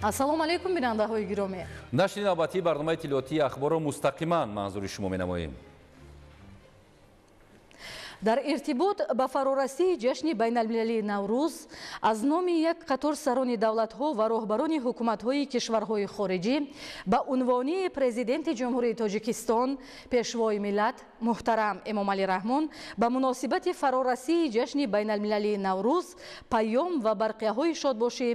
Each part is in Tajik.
ассалому алайкум бинандаҳои гиромӣ. нашри навбатии барномаи тиловатии ахборро мустақиман манзури шумо менамоем. дар иртибот ба фарорасии ҷашни байналмилалии наврӯз аз номи як қатор сарони давлатҳо ва роҳбарони ҳукуматҳои кишварҳои хориҷӣ ба унвони президенти ҷумҳурии Тоҷикистон пешвои миллат муҳтарам Эмомалӣ Раҳмон ба муносибати фарорасии ҷашни байналмилалии наврӯз паём ва барқияҳои шодбошӣ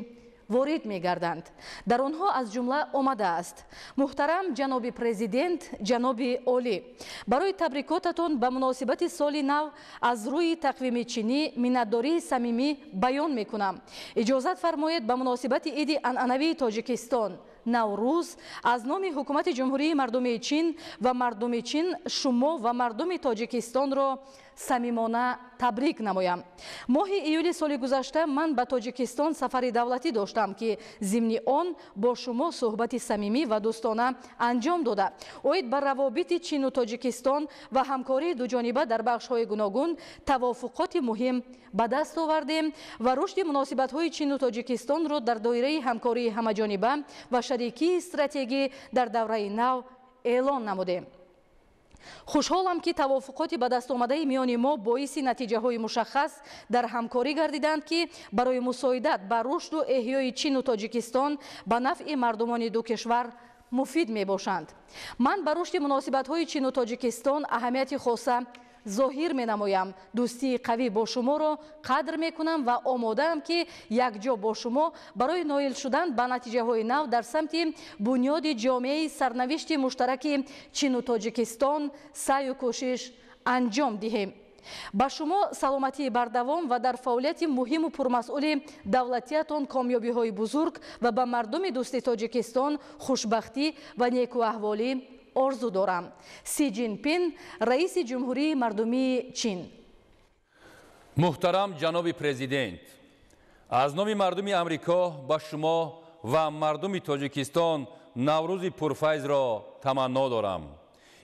ворид мегарданд. дар онҳо аз ҷумла омадааст: муҳтарам ҷаноби президент, ҷаноби олӣ, барои табрикотатон ба муносибати соли нав аз рӯи тақвими чинӣ миннатдории самимӣ баён мекунам. иҷозат фармоед ба муносибати иди анъанавии Тоҷикистон наврӯз аз номи ҳукумати ҷумҳурии мардуми чин ва мардуми чин шумо ва мардуми Тоҷикистонро самимона табрик намоям. моҳи июли соли гузашта ман ба Тоҷикистон сафари давлатӣ доштам ки зимни он бо шумо суҳбати самимӣ ва дӯстона анҷом дода оид ба равобити Чин у Тоҷикистон ва ҳамкории дуҷониба дар бахшҳои гуногун тавофуқоти муҳим ба даст овардем ва рушди муносибатҳои Чин у Тоҷикистонро дар доираи ҳамкории ҳамаҷониба ва шарикии стратегӣ дар давраи нав эълон намудем. хушҳолам ки тавофуқоти ба дастомадаи миёни мо боиси натиҷаҳои мушаххас дар ҳамкорӣ гардиданд ки барои мусоидат ба рушду эҳёи Чину Тоҷикистон ба нафъи мардумони ду кишвар муфид мебошанд. ман ба рушди муносибатҳои Чину Тоҷикистон аҳамияти хоса зоҳир менамоям. дӯстии қавӣ бо шуморо қадр мекунам ва омодаам ки якҷо бо шумо барои ноил шудан ба натиҷаҳои нав дар самти бунёди ҷомеаи сарнавишти муштараки Чину Тоҷикистон саъю кӯшиш анҷом диҳем. ба шумо саломатии бардавом ва дар фаъолияти муҳиму пурмасъули давлатиятон комёбиҳои бузург ва ба мардуми дӯсти Тоҷикистон хушбахтӣ ва некуаҳволӣ орзу дорам. Си Ҷинпин, раиси ҷумҳурии мардумии Чин. муҳтарам ҷаноби президент, аз номи мардуми Амрико ба шумо ва мардуми Тоҷикистон наврӯзи пурфайзро таманно дорам.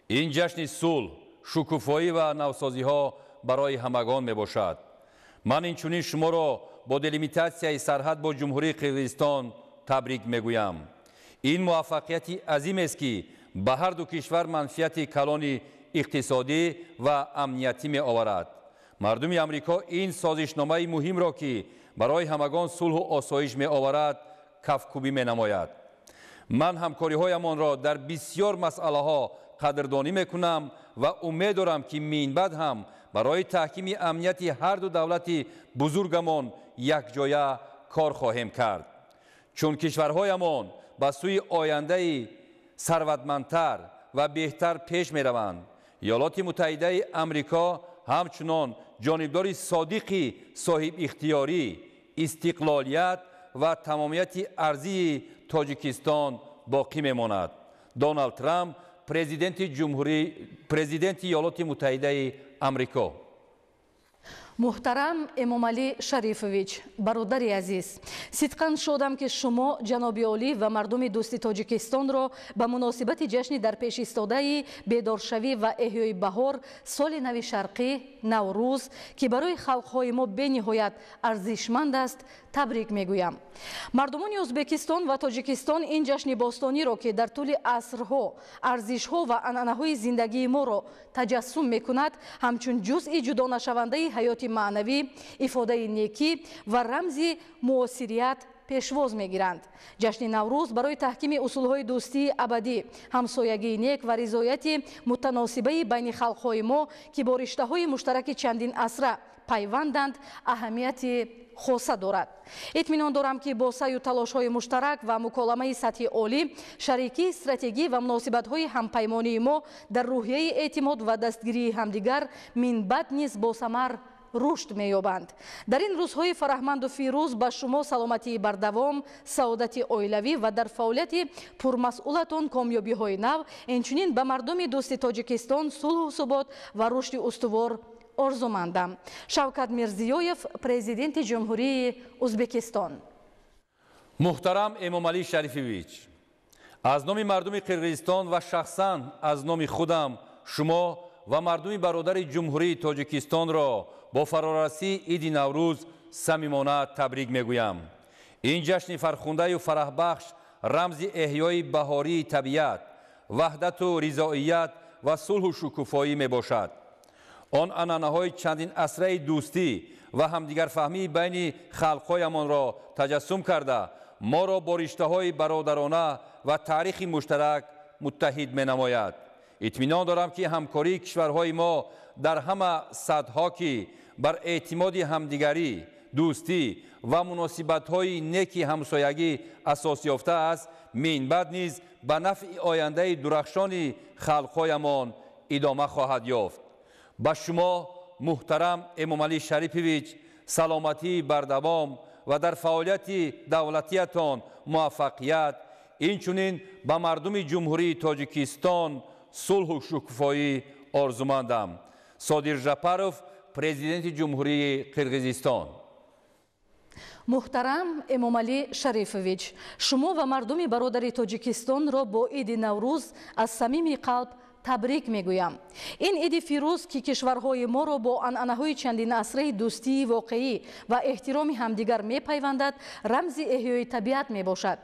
ин ҷашни сулҳ, шукуфоӣ ва навсозиҳо барои ҳамагон мебошад. ман инчунин шуморо бо делимитатсияи сарҳад бо ҷумҳурии Қирғизистон табрик мегӯям. ин муваффақияти азимест ки ба ҳарду кишвар манфиати калони иқтисодӣ ва амнияти меоварад. мардуми Амрико ин созишномаи муҳимро ки барои ҳамагон сулҳу осоиш меоварад кафкӯбӣ менамояд. ман ҳамкориҳоямонро дар бисьёр масъалаҳо қадрдонӣ мекунам ва умед дорам ки минбаъд ҳам барои таҳкими амнияти ҳарду давлати бузургамон якҷоя кор хоҳем кард. чун кишварҳоямон ба сӯи ояндаи сарватмандтар ва беҳтар пеш мераванд, иёлоти муттаҳидаи Амрико ҳамчунон ҷонибдори содиқи соҳибихтиёрӣ, истиқлолият ва тамомияти арзии Тоҷикистон боқӣ мемонад. Доналд Трамп, президенти иёлоти муттаҳидаи Амрико. муҳтарам Эмомалӣ Шарифович, бародари азиз, сидқан шодам ки шумо ҷаноби олӣ ва мардуми дӯсти Тоҷикистонро ба муносибати ҷашни дар пеш истодаи бедоршавӣ ва эҳёи баҳор соли нави шарқӣ Наврӯз ки барои халқҳои мо бениҳоят арзишманд аст табрик мегӯям. мардумони Ӯзбекистон ва Тоҷикистон ин ҷашни бостониро ки дар тӯли асрҳо арзишҳо ва анъанаҳои зиндагии моро таҷассум мекунад, ҳамчун ҷузъи ҷудонашавандаи ҳаёти маънавӣ, ифодаи некӣ ва рамзи муосирият пешвоз мегиранд. ҷашни Наврӯз барои таҳкими усулҳои дӯстии абадӣ, ҳамсоягии нек ва ризояти мутаносибаи байни халқҳои мо ки бо риштаҳои муштараки чандин асра пайванданд аҳамияти хоса дорад. итминон дорам ки бо саю талошҳои муштарак ва муколамаи сатҳи олӣ шарикии стратегӣ ва муносибатҳои ҳампаймонии мо дар рӯҳияи эътимод ва дастгирии ҳамдигар минбаъд низ босамар рушд меёбанд. дар ин рӯзҳои фараҳманду фирӯз ба шумо саломатии бардавом, саодати оилавӣ ва дар фаъолияти пурмасъулатон комёбиҳои нав, инчунин ба мардуми дӯсти Тоҷикистон сулҳу субот ва рушди устувор орзумандам. Шавкат Мирзиёев, президенти ҷумҳурии Ӯзбекистон. муҳтарам Эмомалӣ Шарифович, аз номи мардуми Қирғизистон ва шахсан аз номи худам шумо ва мардуми бародари ҷумҳурии Тоҷикистонро бо фарорасии иди Наврӯз самимона табрик мегӯям. ин ҷашни фархундаю фараҳбахш рамзи эҳёи баҳории табиат, ваҳдату ризоият ва сулҳу шукуфоӣ мебошад. он анъанаҳои чандин асраи дӯстӣ ва ҳамдигарфаҳмии байни халқҳоямонро таҷассум карда, моро бо риштаҳои бародарона ва таърихи муштарак муттаҳид менамояд. итминон дорам, ки ҳамкории кишварҳои мо дар ҳама сатҳҳо, ки бар эътимоди ҳамдигарӣ, дӯстӣ ва муносибатҳои неки ҳамсоягӣ асос ёфтааст, минбаъд низ ба нафъи ояндаи дурахшони халқҳоямон идома хоҳад ёфт. ба шумо муҳтарам Эмомалӣ Шарифович саломатии бардавом ва дар фаъолияти давлатиятон муваффақият, инчунин ба мардуми ҷумҳурии Тоҷикистон сулҳу шукуфоӣ орзумандам. Содир Жапаров, президенти ҷумҳурии Қирғизистон. муҳтарам Эмомалӣ Шарифович, шумо ва мардуми бародари Тоҷикистонро бо Иди Наврӯз аз самими қалб табрик мегӯям. ин иди фирӯз, ки кишварҳои моро бо анъанаҳои чандин асраи дӯстии воқеӣ ва эҳтироми ҳамдигар мепайвандад, рамзи эҳёи табиат мебошад.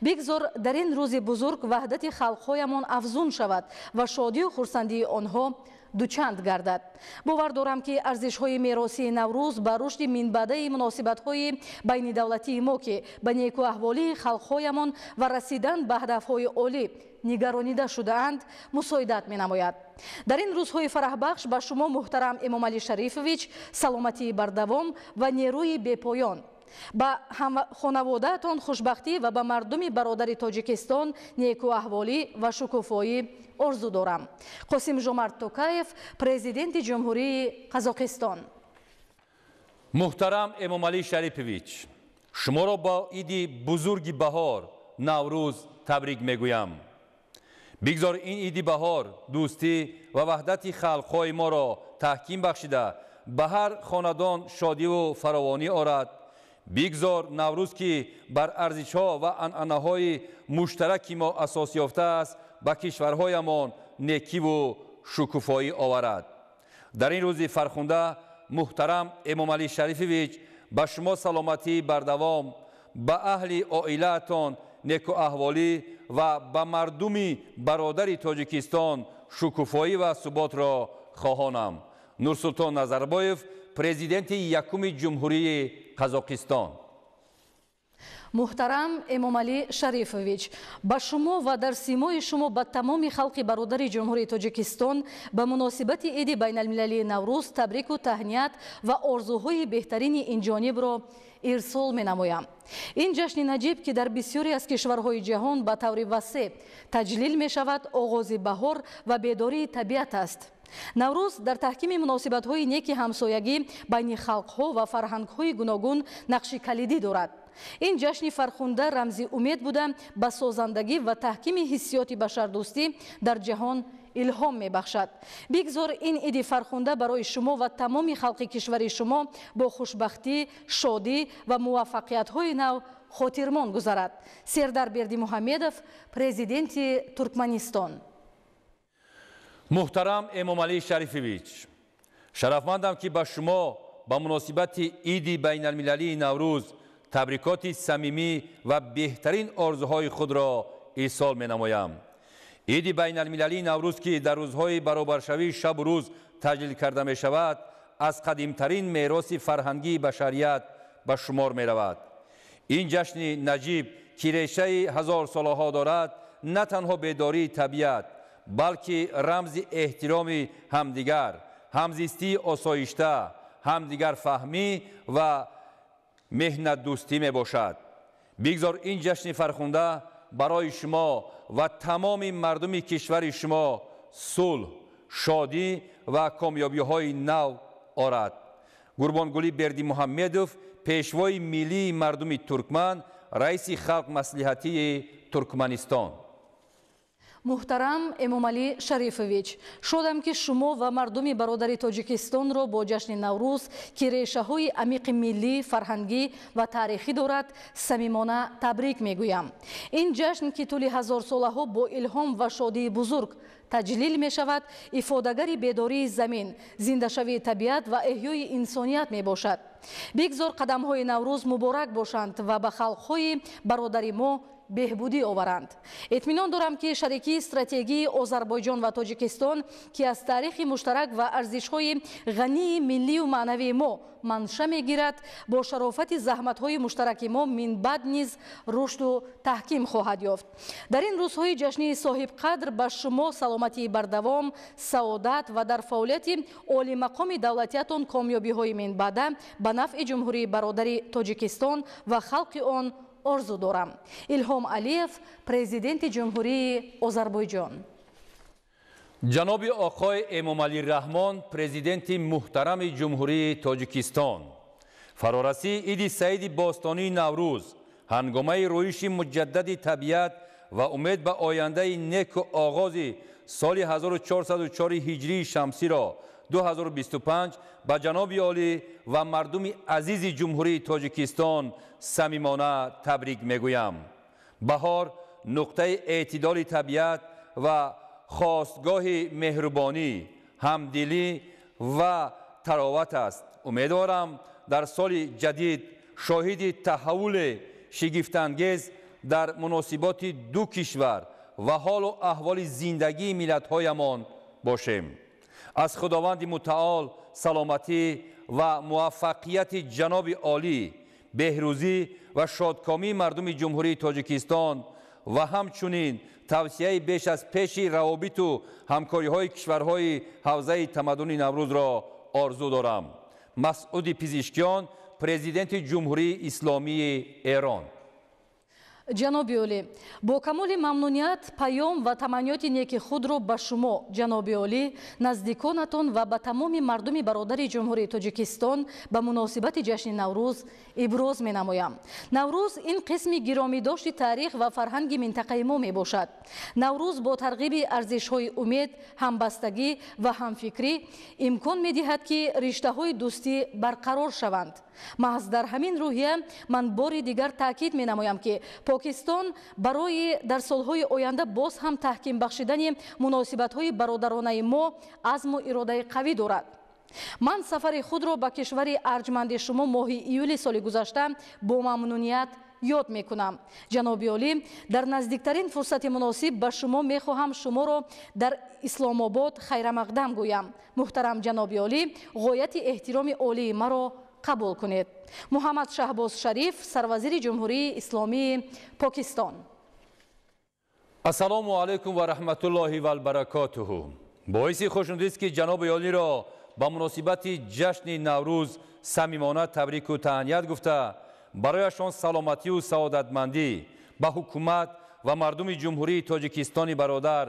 бигзор дар ин рӯзи бузург ваҳдати халқҳоямон афзун шавад ва шодию хурсандии онҳо дучанд гардад. бовар дорам, ки арзишҳои меросии Наврӯз ба рушди минбаъдаи муносибатҳои байнидавлатии мо, ки ба некуаҳволии халқҳоямон ва расидан ба ҳадафҳои олӣ нигаронида шудаанд, мусоидат менамояд. дар ин рӯзҳои фараҳбахш ба шумо муҳтарам Эмомалӣ Шарифович саломатии бардавом ва нерӯи бепоён, ба хонаводаатон хушбахтӣ ва ба мардуми бародари Тоҷикистон некуаҳволӣ ва шукуфоӣ орзу дорам. Қосим-Жомарт Токаев, президенти ҷумҳурии Қазоқистон. муҳтарам Эмомалӣ Шарифович, шуморо ба иди бузурги баҳор Наврӯз табрик мегӯям. бигзор ин иди баҳор дӯстӣ ва ваҳдати халқҳои моро таҳким бахшида, ба ҳар хонадон шодиву фаровонӣ орад. бигзор Наврӯз, ки бар арзишҳо ва анъанаҳои муштараки мо асос ёфтааст, ба кишварҳоямон некиву шукуфоӣ оварад. дар ин рӯзи фархунда муҳтарам Эмомалӣ Шарифович ба шумо саломатии бардавом, ба аҳли оилаатон некуаҳволӣ ва ба мардуми бародари Тоҷикистон шукуфоӣ ва суботро хоҳонам. Нурсултон Назарбоев, президенти якуми ҷумҳурии Қазоқистон. муҳтарам Эмомалӣ Шарифович, ба шумо ва дар симои шумо ба тамоми халқи бародари ҷумҳурии Тоҷикистон ба муносибати иди байналмилалии Наврӯз табрику таҳният ва орзуҳои беҳтарини инҷонибро ирсол менамоям. ин ҷашни наҷиб, ки дар бисёре аз кишварҳои ҷаҳон ба таври васеъ таҷлил мешавад, оғози баҳор ва бедории табиат аст. Наврӯз дар таҳкими муносибатҳои неки ҳамсоягӣ байни халқҳо ва фарҳангҳои гуногун нақши калидӣ дорад. ин ҷашни фархунда рамзи умед буда ба созандагӣ ва таҳкими ҳиссиёти башардӯстӣ дар ҷаҳон илҳом мебахшад. бигзор ин иди фархунда барои шумо ва тамоми халқи кишвари шумо бо хушбахтӣ, шодӣ ва муваффақиятҳои нав хотирмон гузарад. Сердар Бердимуҳаммедов, президенти Туркманистон. муҳтарам Эмомалӣ Шарифович, шарафмандам, ки ба шумо ба муносибати иди байналмилалии Наврӯз табрикоти самимӣ ва беҳтарин орзуҳои худро ирсол менамоям. иди байналмилалии Наврӯз, ки дар рӯзҳои баробаршавии шабу рӯз таҷлил карда мешавад, аз қадимтарин мероси фарҳангии башарият ба шумор меравад. ин ҷашни наҷиб, ки решаи ҳазорсолаҳо дорад, на танҳо бедории табиат, балки рамзи эҳтироми ҳамдигар, ҳамзистии осоишта, ҳамдигарфаҳмӣ ва меҳнатдӯстӣ мебошад. бигзор ин ҷашни фархунда барои шумо ва тамоми мардуми кишвари шумо сулҳ, шодӣ ва комёбиҳои нав орад. Гурбонгулӣ Бердимуҳаммедов, пешвои миллии мардуми туркман, раиси халқ маслиҳатии Туркманистон. муҳтарам Эмомалӣ Шарифович, шодам, ки шумо ва мардуми бародари Тоҷикистонро бо ҷашни Наврӯз, ки решаҳои амиқи миллӣ, фарҳангӣ ва таърихӣ дорад, самимона табрик мегӯям. ин ҷашн, ки тӯли ҳазорсолаҳо бо илҳом ва шодии бузург таҷлил мешавад, ифодагари бедории замин, зиндашавии табиат ва эҳёи инсоният мебошад. бигзор қадамҳои наврӯз муборак бошанд ва ба халқҳои бародари мо беҳбудӣ оваранд. этминон дорам ки шарикии стратегии Озарбойҷон ва Тоҷикистон ки аз таърихи муштарак ва арзишҳои ғании миллию маънавии мо манша мегирад, бо шарофати заҳматҳои муштараки мо минбаъд низ рушду таҳким хоҳад ёфт. дар ин рӯзҳои ҷашнии соҳибқадр ба шумо саломатии бардавом, саодат ва дар фаъолияти олимақоми давлатиятон комёбиҳои минбаъда ба нафъи ҷумҳурии бародари Тоҷикистон ва халқи он орзу дорам. Илҳом Алиев, президенти ҷумҳурии Озарбойҷон. ҷаноби оқои Эмомалӣ Раҳмон, президенти муҳтарами ҷумҳурии Тоҷикистон, фарорасии иди Саиди Бостонии Наврӯз ҳангомаи рӯиши муҷаддади табиат ва умед ба ояндаи неку оғози соли 1404 ҳиҷрии шамсиро 2025 ба ҷаноби олӣ ва мардуми азизи ҷумҳурии Тоҷикистон самимона табрик мегӯям. баҳор нуқтаи эътидоли табиат ва хостгоҳи меҳрубонӣ, ҳамдилӣ ва тароват аст. умедворам дар соли ҷадид шоҳиди таҳаввули шигифтангез дар муносиботи ду кишвар ва ҳолу аҳволи зиндагии миллатҳоямон бошем. аз худованди мутаол саломатӣ ва муваффақияти ҷаноби олӣ, беҳрӯзӣ ва шодкомии мардуми ҷумҳурии Тоҷикистон ва ҳамчунин тавсияи беш аз пеши равобиту ҳамкориҳои кишварҳои ҳавзаи тамаддуни Наврӯзро орзу дорам. Масъуди Пизишкиён, президенти ҷумҳурии Исломии Эрон. ҷаноби олӣ, бо камоли мамнуният паём ва таманниёти неки худро ба шумо, ҷаноби олӣ, наздиконатон ва ба тамоми мардуми бародари ҷумҳурии Тоҷикистон ба муносибати ҷашни Наврӯз иброз менамоям. Наврӯз ин қисми гиромидошти таърих ва фарҳанги минтақаи мо мебошад. Наврӯз бо тарғиби арзишҳои умед, ҳамбастагӣ ва ҳамфикрӣ имкон медиҳад ки риштаҳои дӯстӣ барқарор шаванд. маҳз дар ҳамин рӯҳия ман бори дигар таъкид менамоям ки Покистон барои дар солҳои оянда боз ҳам таҳким бахшидани муносибатҳои бародаронаи мо азму иродаи қавӣ дорад. ман сафари худро ба кишвари арҷманди шумо моҳи июли соли гузашта бо мамнуният ёд мекунам. ҷаноби олӣ, дар наздиктарин фурсати муносиб ба шумо мехоҳам шуморо дар Исломобод хайрамақдам гӯям. муҳтарам ҷаноби олӣ, ғояти эҳтироми олии маро қабул кунед. Муҳаммад Шаҳбоз Шариф, сарвазири ҷумҳурии Исломии Покистон. ассалому алайкум ва раҳматуллоҳи ва баракотуҳу. боиси хушнудист ки ҷаноби олиро ба муносибати ҷашни Наврӯз самимона табрику таҳният гуфта, барояшон саломатию саодатмандӣ ба ҳукумат ва мардуми ҷумҳурии Тоҷикистони бародар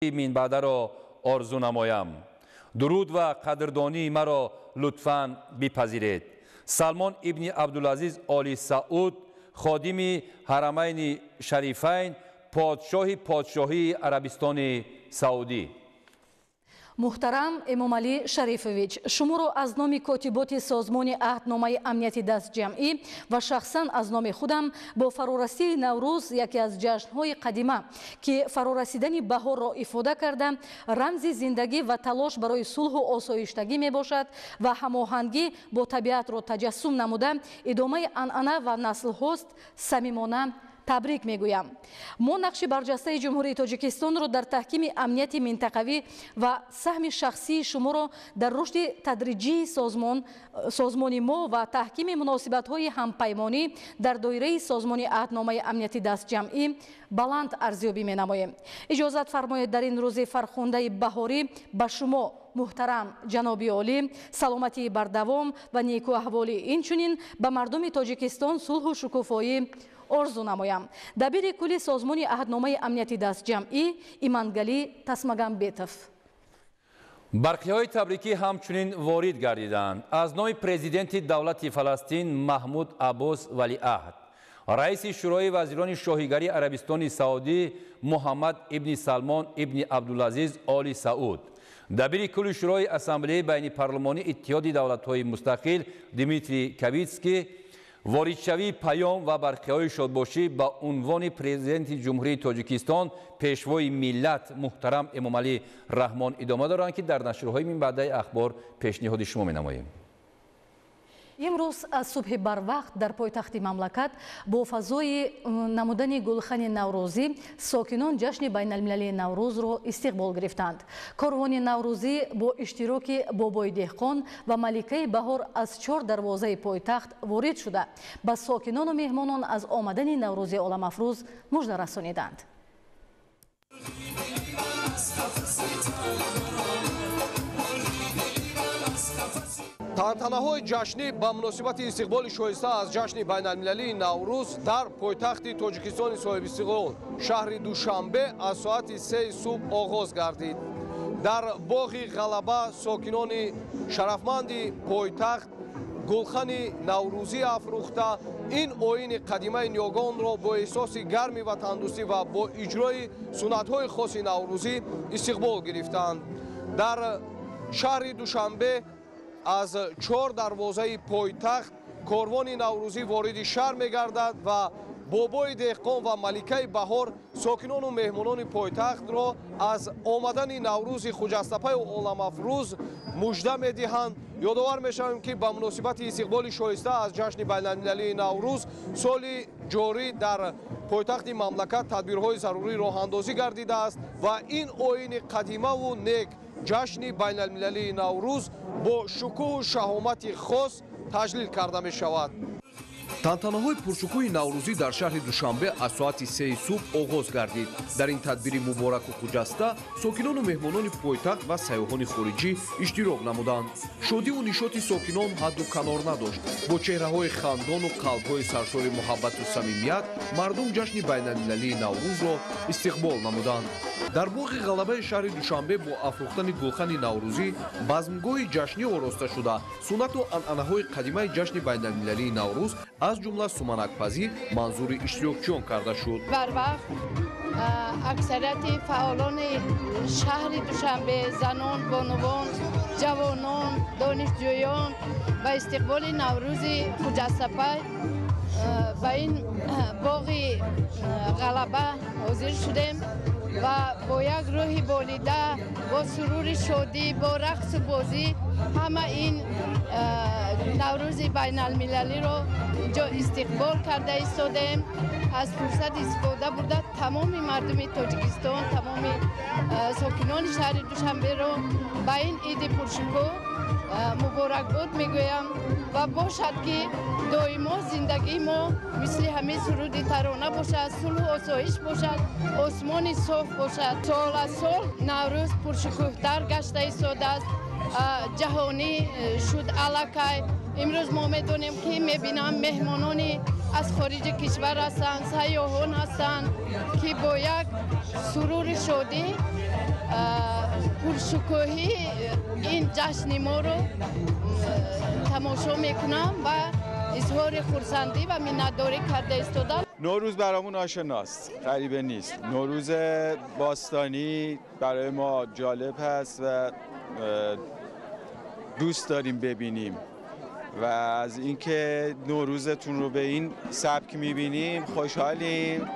минбаъдаро орзу намоям. дуруд ва қадрдонии маро лутфан бипазиред. Салмон ибни Абдулазиз Оли Сауд, ходими ҳарамайни шарифайн, подшоҳи подшоҳии Арабистони Саудӣ. муҳтарам Эмомалӣ Шарифович, шуморо аз номи котиботи созмони аҳдномаи амнияти дастҷамъӣ ва шахсан аз номи худам бо фарорасии Наврӯз, яке аз ҷашнҳои қадима ки фарорасидани баҳорро ифода карда рамзи зиндагӣ ва талош барои сулҳу осоиштагӣ мебошад ва ҳамоҳангӣ бо табиатро таҷассум намуда идомаи анъана ва наслҳост, самимона табрик мегӯям. мо нақши барҷастаи ҷумҳурии Тоҷикистонро дар таҳкими амнияти минтақавӣ ва саҳми шахсии шуморо дар рушди тадриҷии созмони мо ва таҳкими муносибатҳои ҳампаймонӣ дар доираи созмони аҳдномаи амнияти дастҷамъӣ баланд арзёбӣ менамоем. иҷозат фармоед дар ин рӯзи фархундаи баҳорӣ ба шумо, муҳтарам ҷаноби олӣ, саломатии бардавом ва неку аҳволӣ, инчунин ба мардуми Тоҷикистон сулҳу шукуфоӣ орзу намоям. дабири кулли созмони аҳдномаи амнияти дастҷамъӣ Имангалӣ Тасмагамбетов. барқиҳои табрикӣ ҳамчунин ворид гардиданд. аз номи президенти давлати Фаластин Маҳмуд Аббос Валиаҳд, раиси шӯрои вазирони шоҳигари Арабистони Саудӣ Муҳаммад ибни Салмон ибни Абдулазиз Оли Сауд, дабири кулли шӯрои ассамблеяи байнипарлумонии иттиҳоди давлатҳои мустақил Дмитрий Кавитский, воридшавии паём ва барқиҳои шодбошӣ ба унвони президенти ҷумҳурии Тоҷикистон пешвои миллат муҳтарам Эмомалӣ Раҳмон идома доранд ки дар нашрҳои минбаъдаи ахбор пешниҳоди шумо менамоем. امروز از صبح بروقت در پایتخت مملکت با فضای نمودن گلخن نوروزی ساکنان جشن بین المللی نوروز را استقبال گرفتند. کاروان نوروزی با اشتراک بابای دهقان و ملکه بهار از 4 دروازه پایتخت وارد شده به ساکنان و مهمانان از آمدن نوروز عالم افروز مژده رسانیدند. тантанаҳои ҷашнӣ ба муносибати истиқболи шоиста аз ҷашни байналмилалии наврӯз дар пойтахти тоҷикистони соҳибистиқлол шаҳри душанбе аз соати 3 субҳ оғоз гардид. дар боғи ғалаба сокинони шарафманди пойтахт гулхани наврӯзӣ афрӯхта ин оини қадимаи ниёгонро бо эҳсоси гарми ватандӯстӣ ва бо иҷрои суннатҳои хоси наврӯзӣ истиқбол гирифтанд. дар шаҳри душанбе аз 4 дарвозаи пойтахт корвони наврӯзӣ вориди шаҳр мегардад ва бобои деҳқон ва маликаи баҳор сокинону меҳмонони пойтахтро аз омадани наврӯзи хуҷастапаи оламафрӯз мужда медиҳанд. ёдовар мешавем ки ба муносибати истиқболи шоиста аз ҷашни байналмилалии наврӯз соли ҷорӣ дар пойтахти мамлакат тадбирҳои зарури роҳандозӣ гардидааст ва ин оини қадимаву нек ҷашни байналмилалии наврӯз бо шукӯҳу шаҳомати хос таҷлил карда мешавад. тантанаҳои пуршукӯҳи наврӯзӣ дар шаҳри душанбе аз соати 3 субҳ оғоз гардид. дар ин тадбири мубораку хуҷаста сокинону меҳмонони пойтахт ва сайёҳони хориҷӣ иштирок намуданд. шодиву нишоти сокинон ҳадду канор надошт. бо чеҳраҳои хандону қалбҳои саршори муҳаббату самимият мардум ҷашни байналмилалии наврӯзро истиқбол намуданд. дар боғи ғалабаи шаҳри душанбе бо афрӯхтани гулхани наврӯзӣ базмгоҳи ҷашнӣ ороста шуда суннату анъанаҳои қадимаи ҷашни байналмилалии наврӯз аз ҷумла суманакпазӣ манзури иштирокчиён карда шуд. барвақт аксарияти фаъолони шаҳри душанбе занон, бонувон, ҷавонон, донишҷӯён ба истиқболи наврӯзи хуҷастапай ба ин боғи ғалаба ҳозир шудем ва бо як рӯҳи болида, бо сурури шодӣ, бо рақсу бозӣ ҳама ин наврӯзи байналмилалиро инҷо истиқбол карда истодем. аз фурсат истифода бурда тамоми мардуми тоҷикистон, тамоми сокинони шаҳри душанберо ба ин иди пуршукӯҳ муборакбод мегӯям ва бошад ки доимо зиндагии мо мисли ҳамин суруди тарона бошад, сулҳу осоиш бошад, осмони соф бошад. сол аз сол наврӯз пуршукӯҳтар гашта истодааст, ҷаҳонӣ шуд аллакай. имрӯз мо медонем ки мебинам меҳмонони аз хориҷи кишвар ҳастанд, сайёҳон ҳастанд ки бо як сурури шодӣ пуршукӯҳӣ ин ҷашни моро тамошо мекунам ва اظهار خرسندی و منتداری کرده ایستادم. نوروز برامون آشناست، غریبه نیست. نوروز باستانی برای ما جالب هست و دوست داریم ببینیم و از اینکه نوروزتون رو به این سبک میبینیم خوشحالیم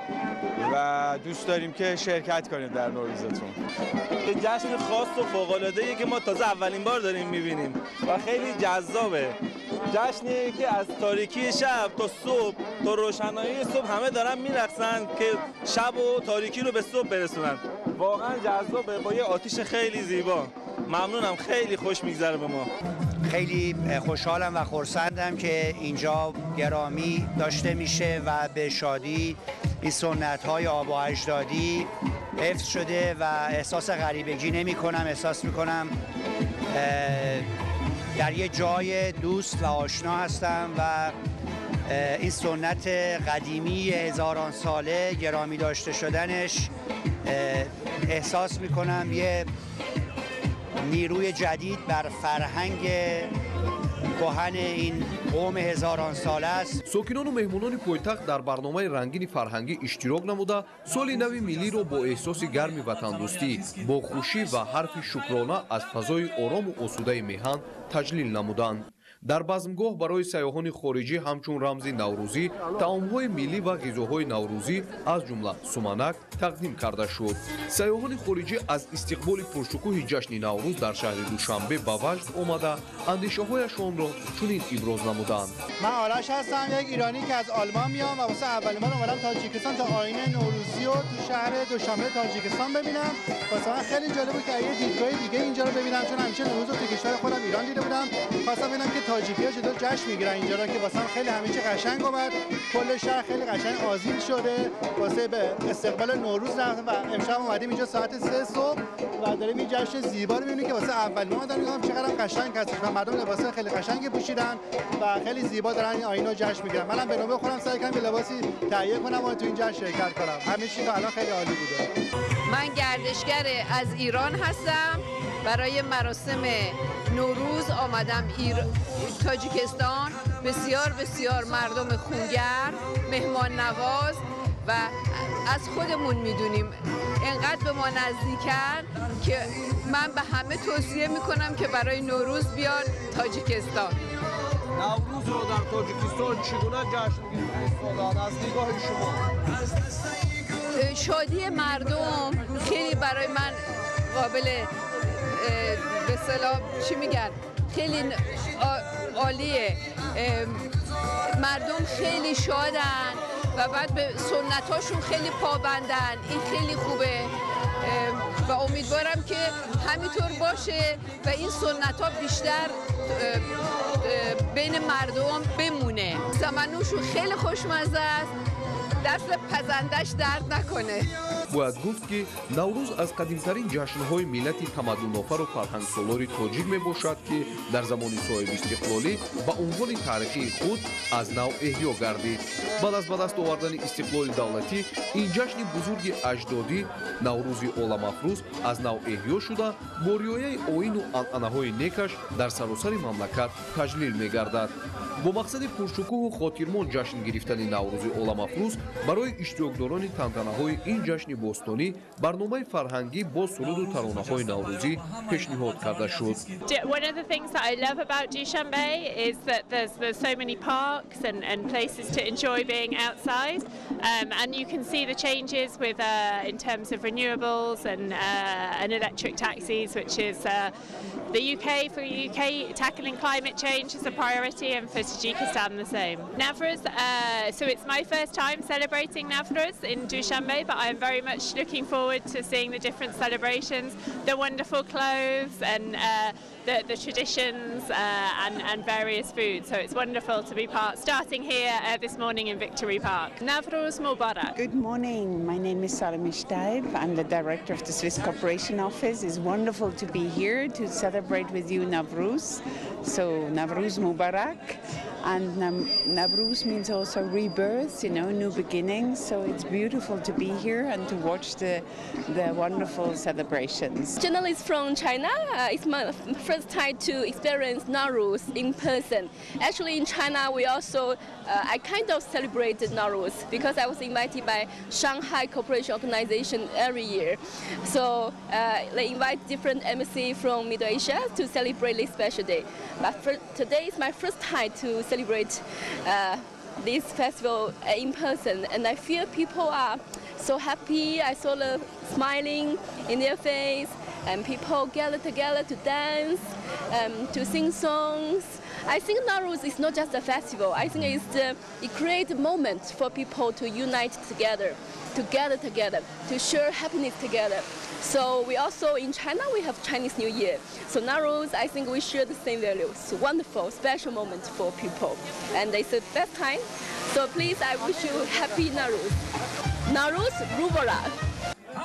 و دوست داریم که شرکت کنیم در نوروزتون. یه جشن خاص و فوق‌العاده‌ایه که ما تازه اولین بار داریم میبینیم و خیلی جذابه. جشنی که از تاریکی شب تا صبح تا روشنایی صبح همه دارن میرقصن که شب و تاریکی رو به صبح برسونن. واقعا جذابه با یه آتیش خیلی زیبا. ممنونم، خیلی خوش میگذره به ما. خیلی خوشحالم و خرسندم که اینجا گرامی داشته میشه و به شادی این سنت‌های آب و اجدادی حفظ شده و احساس غریبگی نمی‌کنم. احساس می‌کنم در یه جای دوست و آشنا هستم و این سنت قدیمی هزاران ساله گرامی داشته شدنش احساس می‌کنم یه نیروی جدید بر فرهنگ کهن این قوم هزاران ساله است. ساکنان و مهمانان پایتخت در برنامه رنگین فرهنگی اشتراک نموده سال نو ملی را با احساس گرمی وطندوستی با خوشی و حرف شکرانه از فضای آرام و آسوده میهن تجلیل نمودند. дар базмгоҳ барои сайёҳони хориҷӣ ҳамчун рамзи наврӯзӣ таомҳои миллӣ ва ғизоҳои наврӯзӣ аз ҷумла суманак тақдим карда шуд. Сайёҳони хориҷӣ аз истиқболи пуршукӯҳи ҷашни Наврӯз дар шаҳри Душанбе ба ваҷд омада андешаҳояшонро чунин иброз намуданд. من آرش هستم، یک ایرانی که از آلمان میام و واسه اولین بار اومدم تاجیکستان تا آیین نوروزی رو تو شهر دوشنبه تاجیکستان ببینم. واسه من خیلی جالب بود که یه دیدگاه دیگه اینجا رو ببینم، چون همیشه نوروز رو تو کشور خودم ایران دیده بودم. خواستم ببینم که تاجیکی‌ها چطور جشن میگیرن اینجا رو، که واسه من خیلی همه چی قشنگ اومد. کل شهر خیلی قشنگ آذین شده واسه به استقبال نوروز رفتم و امشب اومدیم اینجا ساعت 3 صبح و داریم این جشن زیبا رو می‌بینیم که واسه اولین بار اومدم. میگم چقدر قشنگ هست و مردم لباسای خیلی قشنگی پوشیدن و خیلی زیبا دارن این آیین رو جشن میگیرن. منم به نوبه خودم سعی کردم لباسی تهیه کنم و تو این جشن شرکت کنم. همه چی تا الان خیلی عالی بوده. من گردشگر از ایران هستم. برای مراسم نوروز آمدم تاجیکستان. بسیار بسیار مردم خونگرم، مهمان نواز و از خودمون میدونیم انقدر به ما نزدیکن که من به همه توصیه میکنم که برای نوروز بیان تاجیکستان. نوروز رو در تاجیکستان چگونه جشن گرفتید از دیدگاه شما؟ شادی مردم خیلی برای من قابل به اصطلاح چی میگن خیلی عالیه. مردم خیلی شادن و بعد به سنتاشون خیلی پابندن. این خیلی خوبه و امیدوارم که همینطور باشه و این سنت ها بیشتر بین مردم بمونه. سمنوشون خیلی خوشمزه است، دست پزندش درد نکنه. бояд гуфт ки наврӯз аз қадимтарин ҷашнҳои миллати тамаддуннофару фарҳангсолори тоҷик мебошад ки дар замони соҳибистиқлолӣ ба унвони таърихии худ аз нав эҳё гардид. баъд аз ба даст овардани истиқлоли давлатӣ ин ҷашни бузурги аҷдодӣ наврӯзи оламафрӯз аз нав эҳё шуда бо риояи оину анъанаҳои некаш дар саросари мамлакат таҷлил мегардад. бо мақсади пуршукӯҳу хотирмон ҷашн гирифтани наврӯзи оламафрӯз барои иштирокдорони тантанаҳои ин ҷашни бостонӣ барномаи фарҳангӣ бо суруду таронаҳои наврӯзӣ пешниҳод карда шуд. One of the things that I love about Dushanbe is that there's so many parks and places to enjoy being outside, and you can see the changes with in terms of renewables and electric taxis, which is the UK. For UK, tackling climate change is a priority, and for Tajikistan the same. Navrouz, so it's my first time celebrating Navrouz in Dushanbe, but I'm very much looking forward to seeing the different celebrations, the wonderful clothes and the traditions and various foods. So it's wonderful to be starting here this morning in Victory Park. Navrouz Mubarak. Good morning. My name is Salome Shtaib. I'm the director of the Swiss Corporation Office. It's wonderful to be here to celebrate with you Navrouz. So Navrouz Mubarak. And Navrouz means also rebirth, new beginnings. So it's beautiful to be here and to watch the wonderful celebrations. Journalist from China. It's my first time to experience Nowruz in person. Actually, in China, we also I kind of celebrated Nowruz because I was invited by Shanghai Cooperation Organization every year. So they invite different embassies from Middle Asia to celebrate this special day. But today is my first time to celebrate this festival in person, and I feel people are so happy. I saw the smiling in their face, and people gather together to dance, to sing songs. I think Nowruz is not just a festival. I think it creates a moment for people to unite together, to gather together, to share happiness together. So we also, in China, we have Chinese New Year. So Nowruz, I think we share the same values. Wonderful, special moment for people. And it's the best time. So please, I wish you happy Nowruz. Nowruz Mubarak.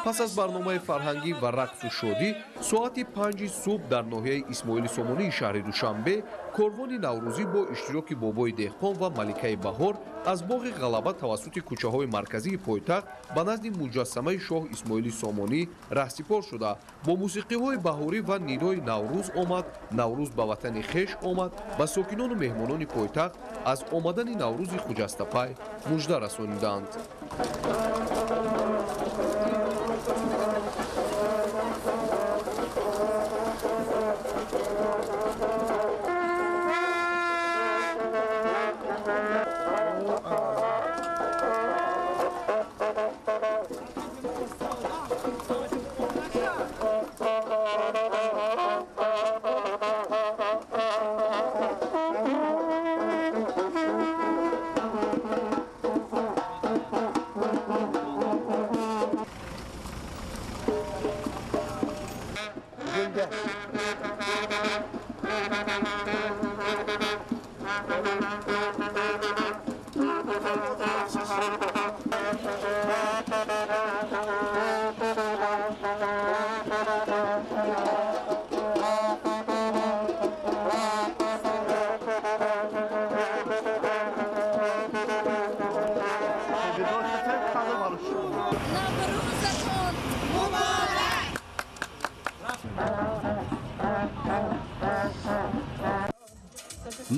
пас аз барномаи фарҳангӣ ва рақсу шодӣ соати 5 субҳ дар ноҳияи исмоили сомонии шаҳри Душанбе корвони наврӯзӣ бо иштироки бобои деҳқон ва маликаи баҳор аз боғи ғалаба тавассути кӯчаҳои марказии пойтахт ба назди муҷассамаи шоҳ Исмоили Сомонӣ раҳсипор шуда бо мусиқиҳои баҳорӣ ва нидои Наврӯз омад. Наврӯз ба ватани хеш омад. Ба сокинону меҳмонони пойтахт аз омадани Наврӯзи хуҷастапай мужда расониданд.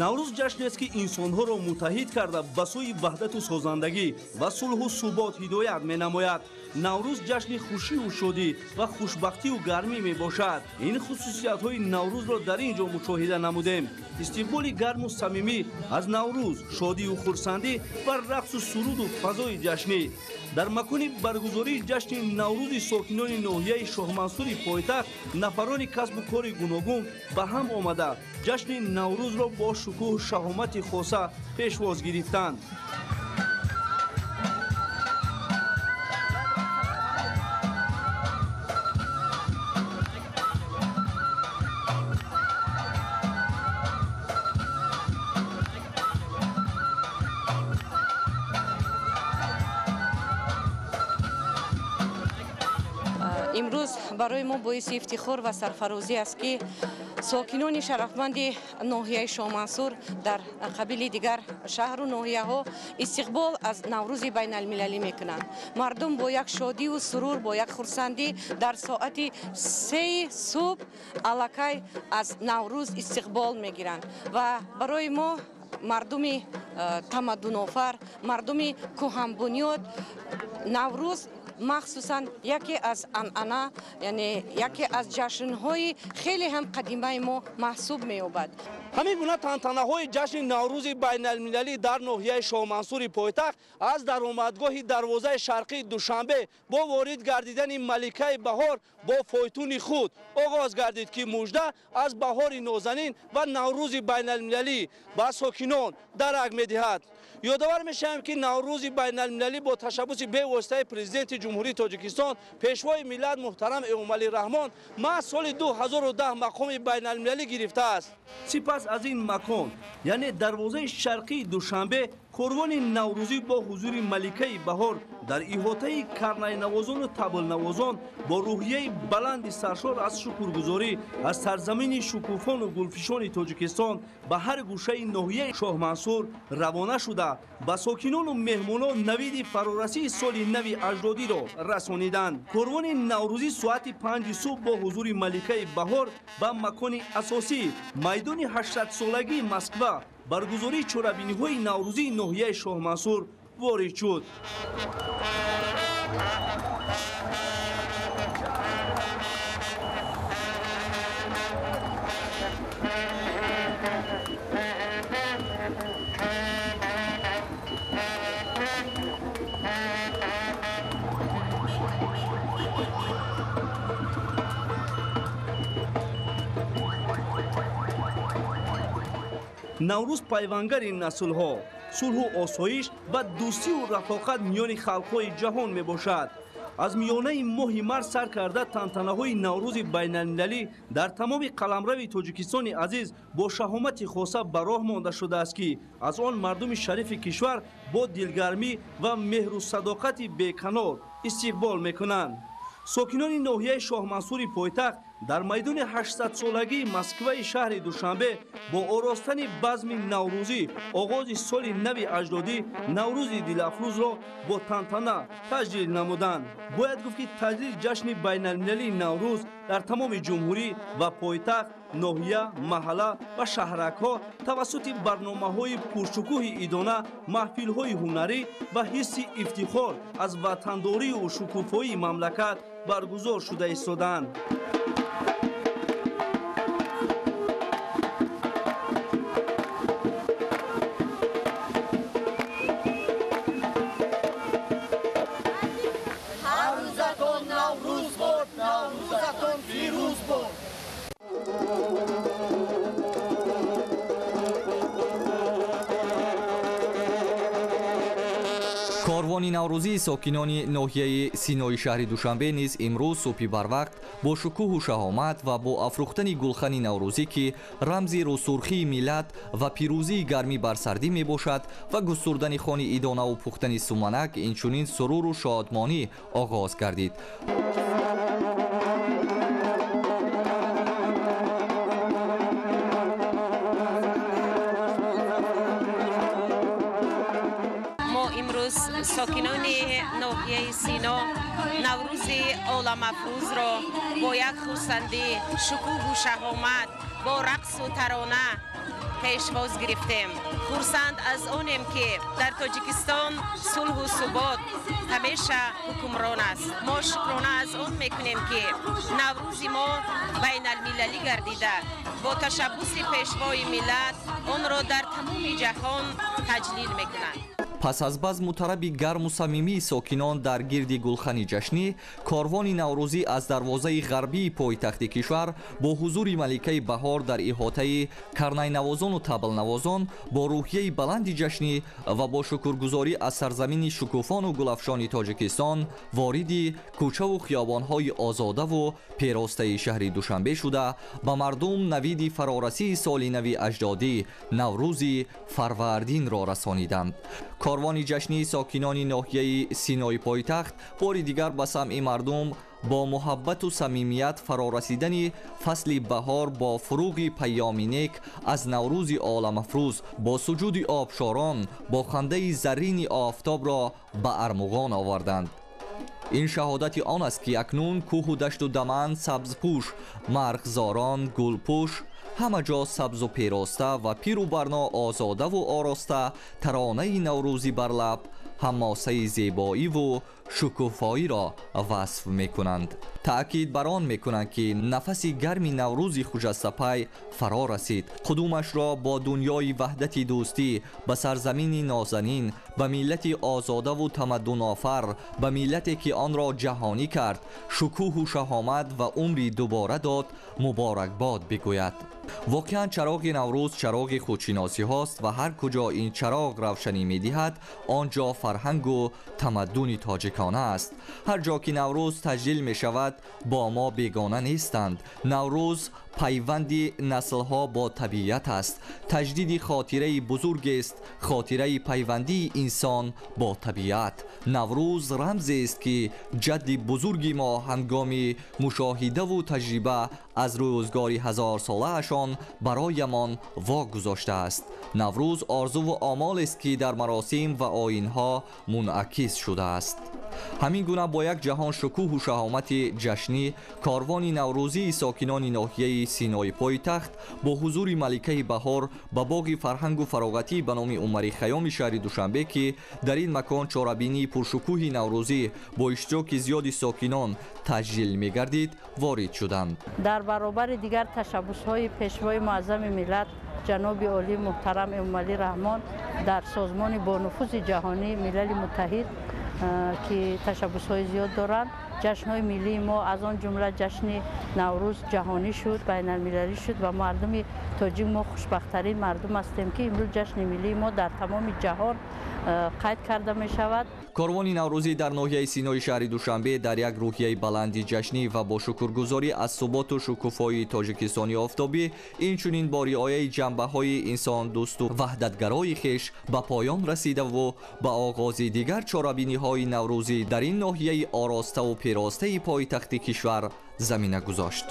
наврӯз ҷашнест ки инсонҳоро муттаҳид карда ба сӯи ваҳдату созандагӣ ва сулҳу субот ҳидоят менамояд. наврӯз ҷашни хушию шодӣ ва хушбахтию гармӣ мебошад. ин хусусиятҳои наврӯзро дар ин ҷо мушоҳида намудем. истиқболи гарму самимӣ аз наврӯз, шодию хурсандӣ ва рақсу суруду фазои ҷашнӣ. дар макони баргузории ҷашни наврӯзи сокинони ноҳияи шоҳмансури пойтахт нафарони касбу кори гуногун ба ҳам омада ҷашни наврӯзро бо шукӯҳу шаҳомати хоса пешвоз гирифтанд. имрӯз барои мо боиси ифтихор ва сарфарозӣ аст ки сокинони шарафманди ноҳияи шоҳмансур дар қабили дигар шаҳру ноҳияҳо истиқбол аз наврӯзи байналмилалӣ мекунанд. мардум бо як шодию сурур, бо як хурсандӣ дар соати 3 субҳ аллакай аз наврӯз истиқбол мегиранд ва барои мо мардуми тамаддунофар, мардуми кӯҳанбунёд наврӯз махсусан яке аз анъана, яъне яке аз ҷашнҳои хеле ҳам қадимаи мо маҳсуб меёбад. ҳамин гуна тантанаҳои ҷашни наврӯзи байналмилалӣ дар ноҳияи шоҳмансури пойтахт аз даромадгоҳи дарвозаи шарқии душанбе бо ворид гардидани маликаи баҳор бо фойтуни худ оғоз гардид ки мужда аз баҳори нозанин ва наврӯзи байналмилалӣ ба сокинон дарак медиҳад. ёдовар мешавем ки наврӯзи байналмилалӣ бо ташаббуси бевоситаи президенти ҷумҳурии тоҷикистон пешвои миллат муҳтарам эмомалӣ раҳмон маҳз соли 2010 мақоми байналмилалӣ гирифтааст. сипас аз ин макон, яъне дарвозаи шарқии душанбе, корвони наврӯзӣ бо ҳузури маликаи баҳор дар иҳотаи карнайнавозону таблнавозон бо рӯҳияи баланди саршор аз шукргузорӣ аз сарзамини шукуфону гулфишони тоҷикистон ба ҳар гӯшаи ноҳияи шоҳмансур равона шуда ба сокинону меҳмонон навиди фарорасии соли нави аҷдодиро расониданд. корвони наврӯзӣ соати 5 субҳ бо ҳузури маликаи баҳор ба макони асосӣ майдони 800-солагии Москва баргузории чорабиниҳои наврӯзии ноҳияи шоҳмансур ворид шуд. наврӯз пайвандгари наслҳо, сулҳу осоиш ва дӯстию рафоқат миёни халқҳои ҷаҳон мебошад. аз миёнаи моҳи март сар карда тантанаҳои наврӯзи байналмилалӣ дар тамоми қаламрави тоҷикистони азиз бо шаҳомати хоса ба роҳ монда шудааст ки аз он мардуми шарифи кишвар бо дилгармӣ ва меҳру садоқати беканор истиқбол мекунанд. сокинони ноҳияи шоҳмансури пойтахт дар майдони 800-солагии Москваи шаҳри Душанбе бо оростани базми наврӯзӣ оғози соли нави аҷдодӣ наврӯзи дилафрӯзро бо тантана таҷлил намуданд. бояд гуфт ки таҷлил ҷашни байналмилалии наврӯз дар тамоми ҷумҳурӣ ва пойтахт, ноҳия, маҳалла ва шаҳракҳо тавассути барномаҳои пуршукӯҳи идона, маҳфилҳои ҳунарӣ ва ҳисси ифтихор аз ватандорию шукуфоии мамлакат баргузор шуда истоданд. کاروان نوروزی ساکنان ناحیه سینای شهر دوشنبه نیز امروز صبح بروقت با شکوه و شهامت و با افروختن گلخن نوروزی که رمز روسرخی ملت و پیروزی گرمی بر سردی می باشد و گستردن خوان ایدانه و پختن سومنک اینچنین سرور و شادمانی آغاز گردید. ساکنان ناحیه سینا نوروز عالم افروز را با یک خرسندی شکوه و شهامت با رقص و ترانه پیشواز گرفتیم. خرسند از آنیم که در تاجیکستان صلح و ثبات همیشه حکمران است. ما شکرانه از آن میکنیم که نوروز ما بین المللی گردیده با تشبث پیشوای ملت آن را در تمام جهان تجلیل میکنند. پس از بزم و طرب گرم و صمیمی ساکنان در گرد گلخن جشنی، کاروان نوروزی از دروازه غربی پایتخت کشور با حضور ملکه بهار در احاطه کرنای نوازان و طبل نوازان با روحیه بلند جشنی و با شکرگزاری از سرزمین شکوفان و گلفشان تاجیکستان وارد کوچه و خیابان‌های آزاده و پیراسته شهر دوشنبه شده به مردم نوید فرارسی سال نو اجدادی نوروز فروردین را رسانیدند. کاروان جشنی ساکنان ناحیه سینای پایتخت بار دیگر به سمع مردم با محبت و صمیمیت فرارسیدن فصل بهار با فروغ پیام نیک از نوروز عالم افروز با سجود آبشاران با خنده زرین آفتاب را به ارمغان آوردند. این شهادت آن است که اکنون کوه و دشت و دمن سبزپوش، مرغزاران گلپوش، همه جا سبز و پیراسته و پیر و برنا آزاده و آراسته ترانه نوروزی بر لب حماسه زیبایی و شکوفایی را وصف می کنند. تأکید بر آن می کنند که نفس گرمی نوروزی خجسته پی فرا رسید. قدومش را با دنیای وحدت دوستی به سرزمین نازنین، به ملت آزاده و تمدن آفر، به ملتی که آن را جهانی کرد، شکوه و شهامت و عمری دوباره داد مبارکباد بگوید. واقعا چراغ نوروز چراغ خودشناسی هاست و هر کجا این چراغ روشنی می دهد آنجا فرهنگ و تمدن تاجیکانه است. هر جا که نوروز تجلیل می شود با ما بیگانه نیستند. نوروز پیوند نسل‌ها با طبیعت است. تجدید خاطره بزرگ است، خاطره پیوندی انسان با طبیعت. نوروز رمزی است که جد بزرگ ما هنگام مشاهده و تجربه از روزگاری هزار ساله اشان برایمان واگذاشته است. نوروز آرزو و آمال است که در مراسم و آیین‌ها منعکس شده است. همین گونه با یک جهان شکوه و شهامت جشنی کاروان نوروزی ساکنان ناحیه سینای پایتخت با حضور ملکه بهار به باغ فرهنگ و فراغتی به نام عمر خیام شهر دوشنبه که در این مکان چاره‌بینی پرشکوه نوروزی با اشتراک زیاد ساکنان تجلیل می‌گردید وارد شدند. در برابر دیگر تشبث‌های پیشوای معظم ملت جناب عالی محترم امامعلی رحمان در سازمان با نفوذ جهانی ملل متحد که تشبث‌های زیاد دارند، جشن‌های ملی ما از آن جمله جشن نوروز جهانی شد، بین المللی شد و مردم تاجیک ما خوشبخت‌ترین مردم هستیم که امروز جشن ملی ما در تمام جهان قید کرده می شود. کاروان نوروزی در ناحیه سینای شهر دوشنبه در یک روحیه بلندی جشنی و با شکرگزاری از ثبات و شکوفایی تاجیکستانی آفتابی اینچنین با رعایت جنبه‌های انسان دوست و وحدتگرای خویش به پایان رسیده و به آغاز دیگر چاره‌بینی‌های نوروزی در این ناحیه آراسته و پیراسته پایتخت کشور زمینه گذاشت.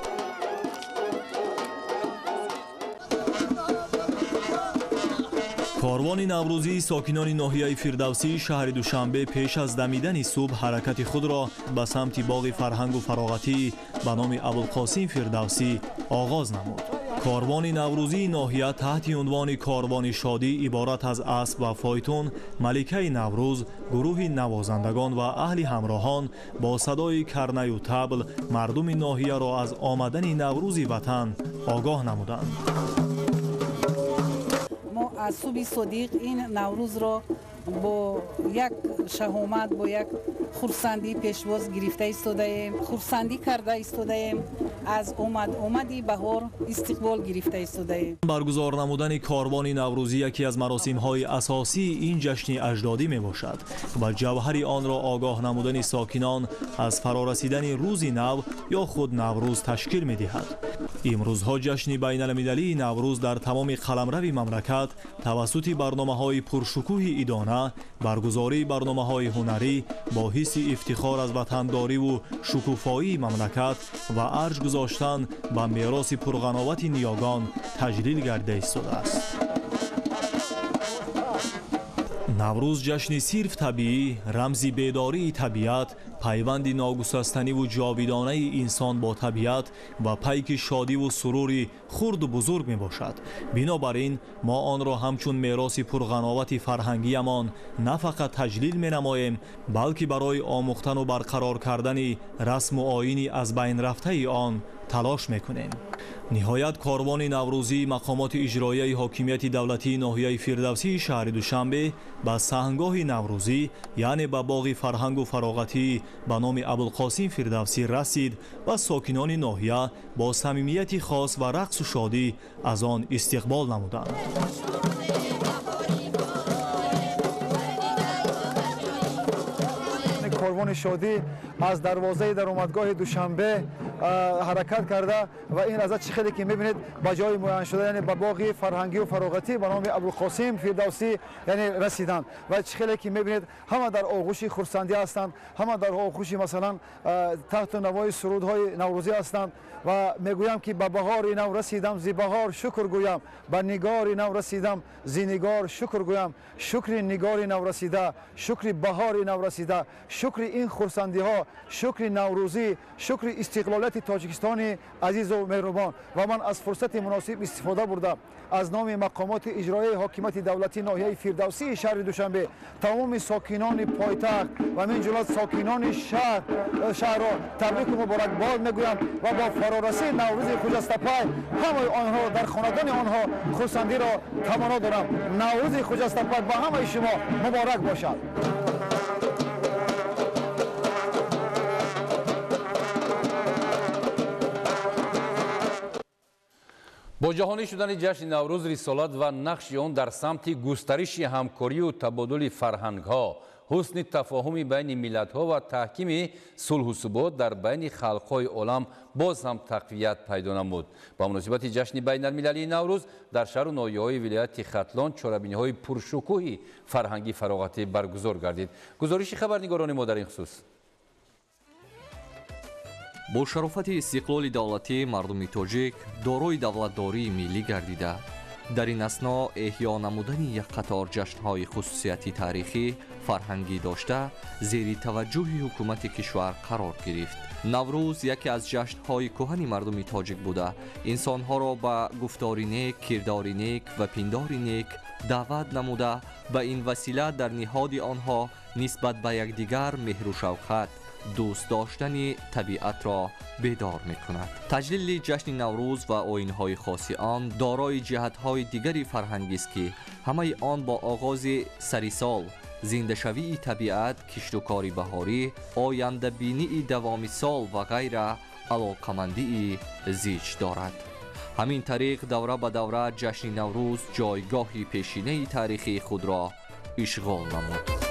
کاروان نوروزی ساکنان ناحیه فردوسی شهر دوشنبه پیش از دمیدن صبح حرکت خود را به سمت باغ فرهنگ و فراغتی به نام ابوالقاسم فردوسی آغاز نمود. کاروان نوروزی ناحیه تحت عنوان کاروان شادی عبارت از اسب و فایتون ملکه نوروز گروه نوازندگان و اهل همراهان با صدای کرنه و طبل مردم ناحیه را از آمدن نوروز وطن آگاه نمودند. ما از صبح صدیق این نوروز را با یک شهامت با یک خرسندی پیشواز گرفته ایستادیم، خرسندی کرده ایستادیم، از اومدی بهار استقبال گرفته ایستادیم. برگزار نمودن کاروان نوروزی یکی از مراسم‌های اساسی این جشن اجدادی میباشد و جوهر آن را آگاه نمودن ساکنان از فرارسیدن روز نو یا خود نوروز تشکیل می‌دهد. امروزها جشن بین‌المللی نوروز در تمام قلمرو مملکت توسط برنامه‌های پرشکوه ایدانه، برگزاری برنامه‌های هنری با حس افتخار از وطنداری و شکوفایی مملکت و ارج گذاشتن به میراث پرغناوت نیاگان تجلیل گردیده ایستاده است. نوروز جشنی صرف طبیعی، رمزی بیداری طبیعت، پیوندی ناگسستنی و جاویدانه انسان با طبیعت و پیک شادی و سروری خرد و بزرگ می باشد. بنابراین ما آن را همچون میراث پرغناوت فرهنگیمان نه فقط تجلیل می نماییم، بلکه برای آموختن و برقرار کردن رسم و آیینی از بین رفته آن تلاش میکنیم. نهایت کاروان نوروزی مقامات اجرایی حاکمیت دولتی ناحیه فردوسی شهر دوشنبه به سحنگاه نوروزی یعنی به باغ فرهنگ و فراغتی به نام ابوالقاسم فردوسی رسید و ساکنان ناحیه با صمیمیت خاص و رقص و شادی از آن استقبال نمودند. کاروان شادی از دروازه درآمدگاه دوشنبه حرکت کرده و این از خیلی که میبینید با جای معین شده یعنی به باغ فرهنگی و فراغتی به نام ابوالقاسم فردوسی یعنی رسیدند و خیلی که میبینید همه در آغوش خرسندی هستند، همه در آغوش مثلا تحت نوای سرودهای نوروزی هستند و میگویم که به بهار نو رسیدم زی بهار شکر گویم، به نگار نو رسیدم زی نگار شکر گویم، شکر نگار نو رسیده، شکر بهار نو رسیده، شکر این خرسندی ها، شکر نوروزی، شکر استقلالت تاجیکستان عزیز و مهربان. و من از فرصت مناسب استفاده بردم از نام مقامات اجرایی حاکمیت دولتی ناحیه فردوسی شهر دوشنبه تمام ساکنان پایتخت و من جمله ساکنان شهر را تبریک و مبارکباد میگویم و با فرارسی نوروز خجست‌پای همه آنها در خاندان آنها خرسندی را تمنا دارم. نوروز خجست‌پای با همه شما مبارک باشد. با جهانی شدن جشن نوروز رسالت و نقش آن در سمت گسترش همکاری و تبادل فرهنگ‌ها، حسن تفاهم بین ملت‌ها و تحکیم صلح و ثبات در بین خلق‌های عالم باز هم تقویت پیدا نمود. با مناسبت جشن بین‌المللی نوروز در شهر و ناحیه‌های ولایت ختلان چهاربینی‌های پرشکوه فرهنگی فراغتی برگزار گردید. گزارش خبرنگاران ما در این خصوص. با شرافت استقلال دولتی مردم تاجیک دارای دولتداری ملی گردیده در این اثنا احیا نمودن یک قطار جشن‌های خصوصیتی تاریخی فرهنگی داشته زیر توجه حکومت کشور قرار گرفت. نوروز یکی از جشن‌های کهن مردم تاجیک بوده انسان‌ها را به گفتاری نیک، کرداری نیک و پنداری نیک دعوت نموده به این وسیله در نهاد آنها نسبت به یکدیگر مهر و شفقت، دوست داشتن طبیعت را بیدار می کند. تجلیل جشن نوروز و آیین‌های خاص آن دارای جهت‌های دیگری فرهنگی است که همه آن با آغاز سری سال، زنده شوی طبیعت، کشت و کاری بهاری، آینده بینی دوام سال و غیره علاقمندی زیج دارد. همین طریق دوره به دوره جشن نوروز جایگاهی پیشینه تاریخی خود را اشغال نمود.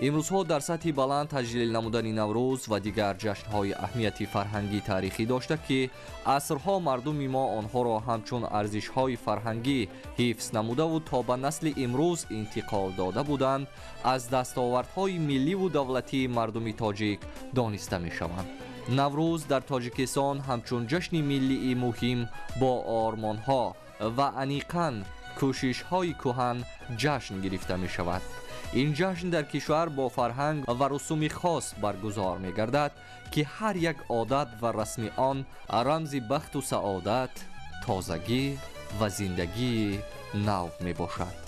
امروزها در سطح بلند تجلیل نمودن نوروز و دیگر جشن‌های اهمیتی فرهنگی تاریخی داشته که عصرها مردم ما آنها را همچون ارزش‌های فرهنگی حفظ نموده و تا به نسل امروز انتقال داده بودند از دستاوردهای ملی و دولتی مردم تاجیک دانسته می‌شوند. نوروز در تاجیکستان همچون جشن ملی مهم با آرمان‌ها و انیقاً کوشش‌های کهن جشن گرفته می‌شود. این جشن در کشور با فرهنگ و رسوم خاص برگزار می گردد که هر یک عادت و رسم آن رمز بخت و سعادت، تازگی و زندگی نو می باشد.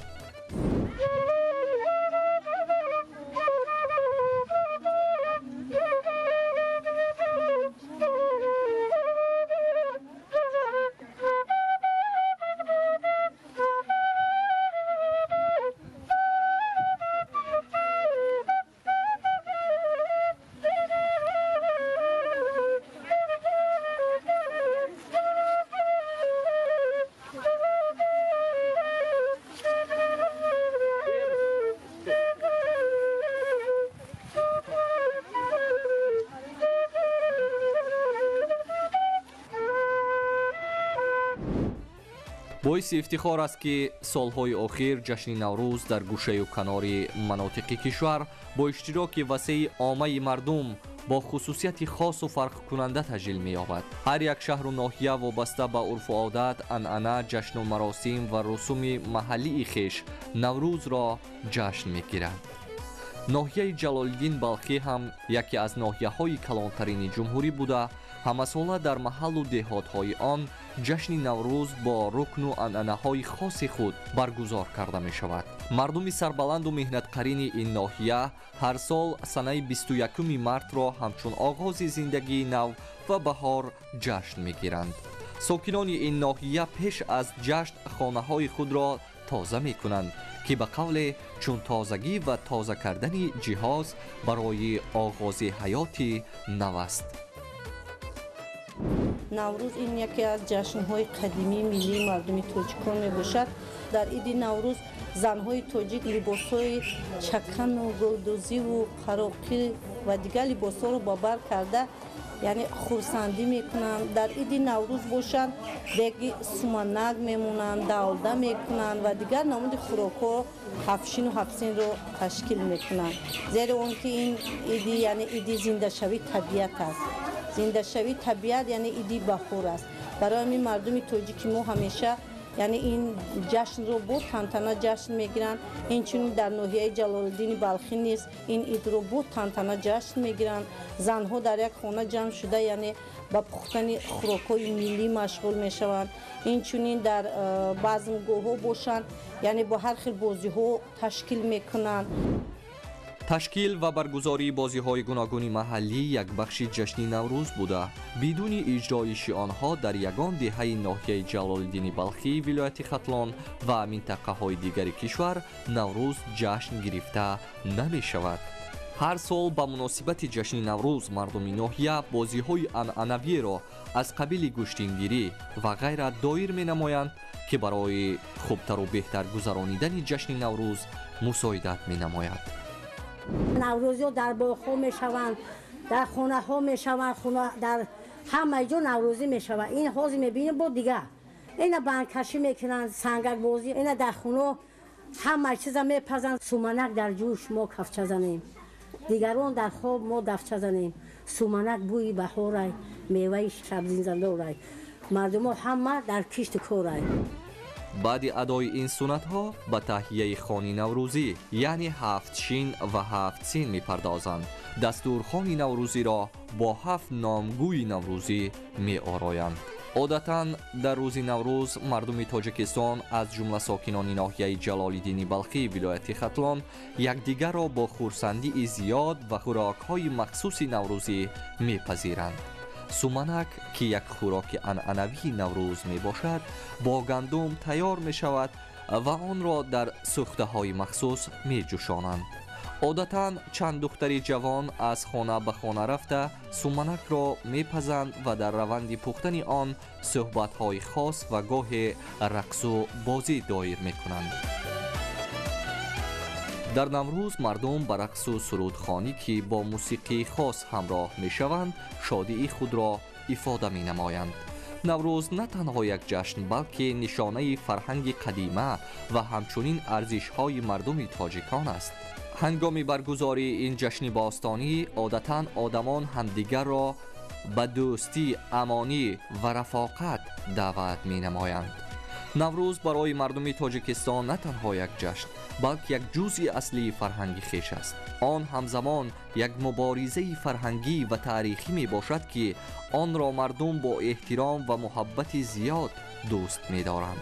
باعث افتخار است که سالهای اخیر جشن نوروز در گوشه و کنار مناطق کشور با اشتراک وسیع عامه مردم با خصوصیت خاص و فرق کننده تجلیل می یابد. هر یک شهر و ناحیه وابسته به عرف و عادت، عنعنه، جشن و مراسم و رسوم محلی خویش نوروز را جشن می گیرد. ناحیه جلال‌الدین بلخی هم یکی از ناحیه‌های کلانترین جمهوری بوده، همساله در محل و دهات‌های آن جشن نوروز با رکن و عنعنه‌های خاص خود برگزار کرده می شود. مردم سربلند و مهنت‌قرین این ناحیه هر سال سنه 21 مارت را همچون آغاز زندگی نو و بهار جشن می گیرند. ساکنان این ناحیه پیش از جشن خانه‌های خود را تازه می کنند که به قول چون تازگی و تازه کردن جهاز برای آغاز حیات نو است. نوروز این یکی از جشن‌های قدیمی ملی مردم تاجیکان میباشد. در عید نوروز زن‌های تاجیک لباس‌های چکن و گلدوزی و قراقی و دیگر لباس‌ها رو با بر کرده یعنی خورسندی میکنند. در عید نوروز باشند دیگه سومنک میمونند، دالده میکنند و دیگر نمود خوراک‌ها هفشین و هفسین رو تشکیل میکنند. زیرا اون که این عید یعنی عید زنده شوی طبیعت است. زنده شوی طبیعت یعنی عید بهار است. برای این مردم تاجیک ما همیشه یعنی این جشن رو با تنتنه جشن میگیرن. اینچنین در ناحیه جلال‌الدین بلخی نیز این عید رو با تنتنه جشن میگیرن. زنها در یک خانه جمع شده یعنی با پختن خوراک‌های ملی مشغول میشوند. اینچنین در بزمگاه‌ها باشند یعنی با هر خیل بازی‌ها تشکیل میکنند. تشکیل و برگزاری بازی‌های گوناگون محلی یک بخش جشن نوروز بوده. بدون اجرایش آنها در یگان دهه ناحیه جلال‌الدین بلخی، ولایت ختلان و منطقه‌های دیگر کشور نوروز جشن گرفته نمی شود. هر سال با مناسبت جشن نوروز مردم ناحیه بازی‌های عنعنوی را از قبیل گشتینگیری و غیره دایر می‌نمایند که برای خوبتر و بهتر گذرانیدن جشن نوروز مساعدت می‌نماید. نوروزی در باغ‌ها میشوند، در خانه‌ها میشوند، در همه جا نوروزی میشوند. این حاضر میبینیم با دیگه اینا بندکشی میکنند، سنگک بازی، اینا در خونه همه چیز میپزند. سومنک در جوش ما کفچه زنیم، دیگران در خواب ما دفچه زنیم. سومنک بوی بهار، میوه سبزی زنده، مردم همه در کشت کار. بعد ادای این سنت ها به تهیه خوانی نوروزی یعنی هفت شین و هفت سین می پردازند. دستورخوان نوروزی را با 7 نامگوی نوروزی می آرایند. عادتاً در روز نوروز مردم تاجیکستان از جمله ساکنان ناحیه جلال‌الدین بلخی ولایت ختلان یکدیگر را با خورسندی زیاد و خوراک‌های مخصوص نوروزی می‌پذیرند. سومنک که یک خوراک عنعنوی نوروز می باشد با گندم تیار می شود و آن را در سوخته‌های مخصوص می جوشانند. عادتاً چند دختری جوان از خانه به خانه رفته سومنک را می پزند و در روند پختن آن صحبت‌های خاص و گاه رقص و بازی دایر می کنند. در نوروز مردم به رقص و سرودخوانی که با موسیقی خاص همراه می شوند شادی خود را افاده می نمایند. نوروز نه تنها یک جشن بلکه نشانه فرهنگ قدیمه و همچنین ارزش‌های مردم تاجیکان است. هنگام برگزاری این جشن باستانی عادتاً آدمان همدیگر را به دوستی، امانی و رفاقت دعوت می نمایند. نوروز برای مردم تاجیکستان نه تنها یک جشن بلکه یک جزء اصلی فرهنگ خویش است. آن همزمان یک مبارزه فرهنگی و تاریخی می باشد که آن را مردم با احترام و محبت زیاد دوست می دارند.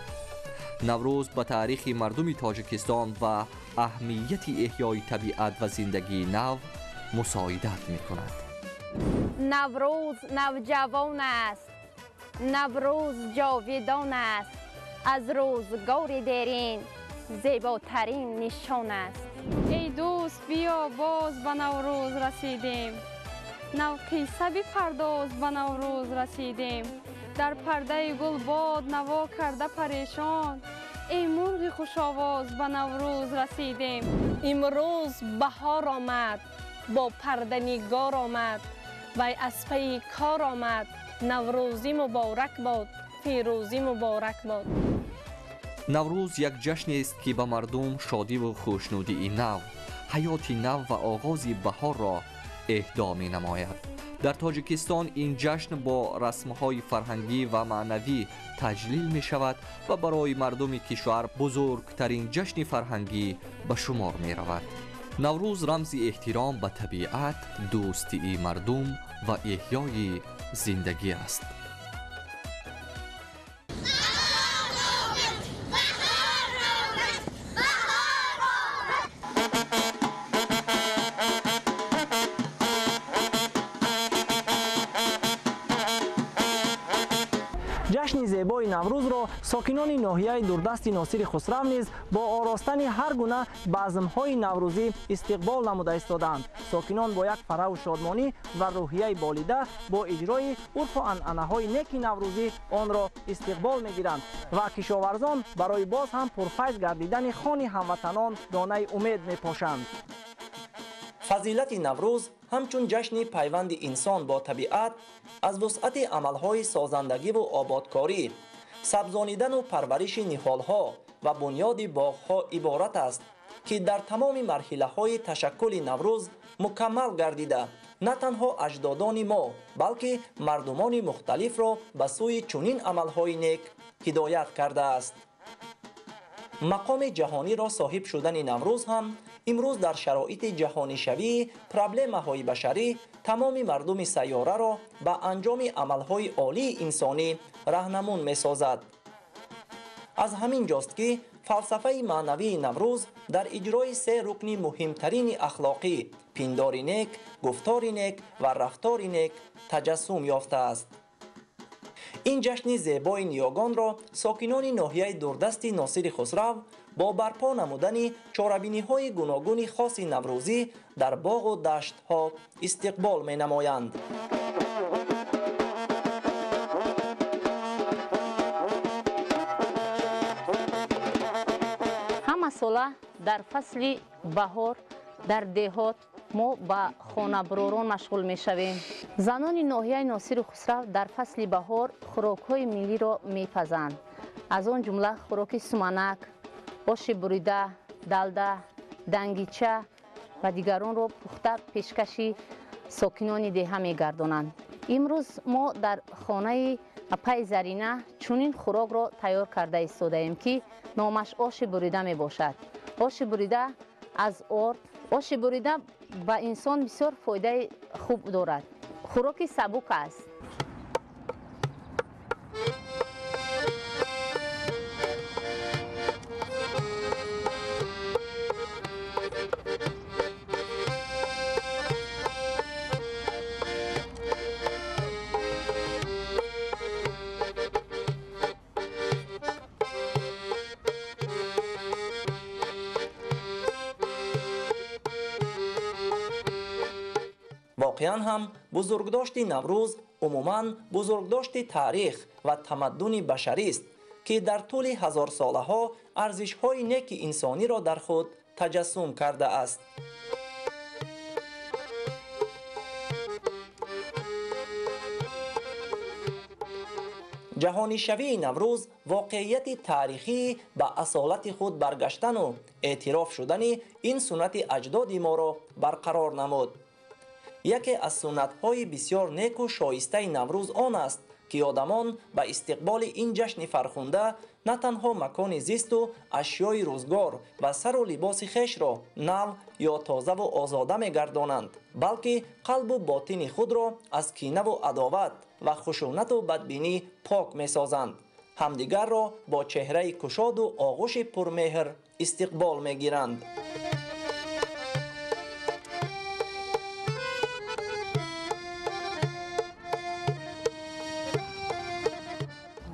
نوروز به تاریخ مردم تاجیکستان و اهمیت احیای طبیعت و زندگی نو مساعدت می کند. نوروز نوجوان است، نوروز جاویدان است، از روزگار دیرین زیباترین نشان است. ای دوست بیا باز به نوروز رسیدیم، نو قصه بپرداز به نوروز رسیدیم. در پرده گل باد نوا کرده پریشان، ای مرغ خوش آواز به نوروز رسیدیم. امروز بهار آمد، با پرده نگار آمد، وی از پی کار آمد. نوروزی مبارک باد، پیروزی مبارک باد. نوروز یک جشن است که به مردم شادی و خوشنودی نو، حیات نو و آغاز بهار را اهدا می نماید. در تاجیکستان این جشن با رسمهای فرهنگی و معنوی تجلیل می شود و برای مردم کشور بزرگترین جشن فرهنگی به شمار می رود. نوروز رمز احترام به طبیعت، دوستی مردم و احیای زندگی است. جشن زیبای نوروز را ساکنان ناحیه دوردست ناصر خسرو نیز با آراستن هر گونه بزم‌های نوروزی استقبال نموده ایستادند. ساکنان با یک فرح و شادمانی و روحیه بالیده با اجرای عرف و عنعنه‌های نیک نوروزی آن را استقبال می‌گیرند و کشاورزان برای باز هم پرفیض گردیدن خوان هموطنان دانه امید می‌پاشند. فضیلت نوروز همچون جشن پیوند انسان با طبیعت از وسعت عملهای سازندگی و آبادکاری، سبزانیدن و پرورش نهالها و بنیاد باغها عبارت است که در تمام مرحله‌های تشکل نوروز مکمل گردیده نه تنها اجدادان ما بلکه مردمان مختلف را به سوی چنین عملهای نیک هدایت کرده است. مقام جهانی را صاحب شدن نوروز هم امروز در شرایط جهانی شوی پرابلم‌های بشری تمام مردم سیاره را به انجام عملهای عالی انسانی راهنمون می‌سازد. از همین جاست که فلسفه معنوی نوروز در اجرای سه رکن مهمترین اخلاقی پندار نیک، گفتار نیک و رفتار نیک تجسم یافته است. این جشن زیبای نیاگان را ساکنان ناحیه دوردست ناصر خسرو با برپا نمودن چاره‌بینی‌های گوناگون خاص نوروزی در باغ و دشت‌ها استقبال می‌نمایند. همه ساله در فصل بهار در دهات ما با خانه‌بروران مشغول می‌شویم. زنان ناحیه ناصر خسرو در فصل بهار خوراک‌های ملی را می‌پزند. از آن جمله خوراک سمنک، آش بریده، دلده، دنگیچه و دیگران را پخته پیشکشی ساکنان دهه می‌گردانند. امروز ما در خانه پای زرینه چنین خوراک را تیار کرده ایستاده‌ایم که نامش آش بریده میباشد. آش بریده از آرد، آش بریده به انسان بسیار فایده خوب دارد. خوراک سبک است. واقعا هم بزرگداشت نوروز عموماً بزرگداشت تاریخ و تمدن بشری است که در طول هزار ساله ها ارزش‌های نیک انسانی را در خود تجسم کرده است. جهانی شوی نوروز واقعیت تاریخی به اصالت خود برگشتن و اعتراف شدن این سنت اجداد ما را برقرار نمود. یکی از سنت‌های بسیار نیک و شایسته نوروز آن است که آدمان به استقبال این جشن فرخنده نه تنها مکان زیست و اشیای روزگار و سر و لباس خویش را نو یا تازه و آزاده می‌گردانند، بلکه قلب و باطن خود را از کینه و عداوت و خشونت و بدبینی پاک می‌سازند. همدیگر را با چهره کشاد و آغوش پرمهر استقبال می‌گیرند.